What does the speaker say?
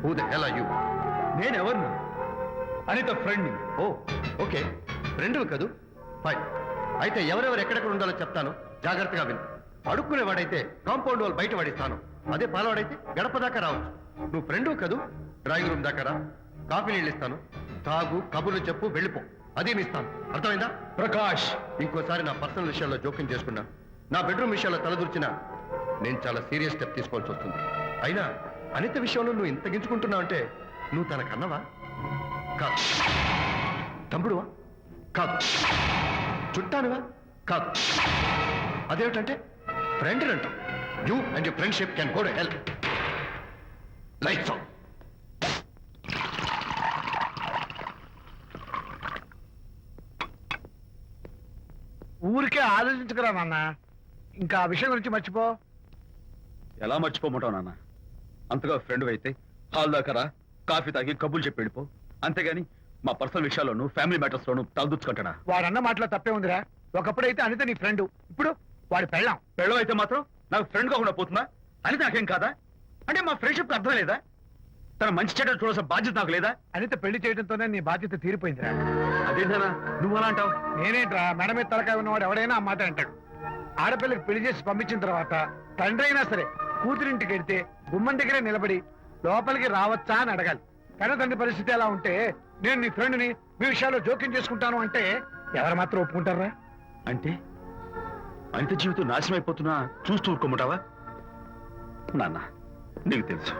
Who the hell are you? నేను ఎవరిని? అనిత ఫ్రెండ్ని. ఓ ఓకే, ఫ్రెండ్ కదూ, ఫైన్. అయితే ఎవరెవరు ఎక్కడెక్కడ ఉండాలో చెప్తాను, జాగ్రత్తగా విను. అడుక్కునేవాడైతే కాంపౌండ్ వాల్ బయట పడిస్తాను, అదే పాలవాడైతే గడప దాకా రావచ్చు. నువ్వు ఫ్రెండ్ కదూ, డ్రాయింగ్ రూమ్ దాకా రా, కాఫీ నీళ్ళు ఇస్తాను, తాగు, కబుర్లు చెప్పు, వెళ్ళిపో, అదేమి ఇస్తాను. అర్థమైందా? ప్రకాష్, ఇంకోసారి నా పర్సనల్ విషయాల్లో జోక్యం చేసుకున్నా, నా బెడ్రూమ్ విషయాల్లో తలదూర్చినా నేను చాలా సీరియస్ స్టెప్ తీసుకోవాల్సి వస్తుంది. అయినా అనిత విషయంలో నువ్వు ఇంత గించుకుంటున్నావు అంటే నువ్వు తనకన్నవా? కాదు. తమ్ముడువా? కాదు. చుట్టానువా? కాదు. అదేమిటంటే ఫ్రెండ్ అంటాం. You and your friendship can go to help. Lights on. ఊరికే ఆలోచించుకురా నాన్న, ఇంకా ఆ విషయం గురించి మర్చిపో. ఎలా మర్చిపోమంటావు నాన్న? అంతగా ఫ్రెండ్ అయితే హాల్ దాకా రా, కాఫీ తాగి కబుర్లు చెప్పి వెళ్ళిపో. అంతేగాని మా పర్సనల్ విషయాల్లోనూ ఫ్యామిలీ మ్యాటర్స్ లోనూ తలదూర్చుకుంటాడా? వాడన్న మాటలో తప్పే ఉందిరా. ఒకప్పుడైతే అనిత నీ ఫ్రెండ్, ఇప్పుడు వాడి పెళ్ళాం. పెళ్ళం అయితే మాత్రం నాకు ఫ్రెండ్ కాకుండా పోతుందా? అని నాకేం కాదా? అంటే మా ఫ్రెండ్షిప్ అర్థం లేదా? తన మంచి చెడ్డ చూడాల్సిన బాధ్యత నాకు లేదా? అనిత పెళ్లి చేయడంతోనే నీ బాధ్యత తీరిపోయిందిరా. అదేంటనా నువ్వు అలా అంటావు? నేనేంట్రా, మెడ మీద తలకాయ ఉన్నవాడు ఎవడైనా ఆ మాట అంటాడు. ఆడపిల్లకి పెళ్లి చేసి పంపించిన తర్వాత తండ్రి అయినా సరే కూతురింటికి వెళ్తే గుమ్మం దగ్గరే నిలబడి లోపలికి రావచ్చా అని అడగాలి. కానీ తండ్రి పరిస్థితి ఎలా ఉంటే నేను నీ ఫ్రెండ్ని మీ విషయాల్లో జోక్యం చేసుకుంటాను అంటే ఎవరు మాత్రం ఒప్పుకుంటారా? అంటే అనిత జీవితం నాశనం అయిపోతున్నా చూస్తూ ఊరుకోమంటావా? నాన్న నీకు తెలుసు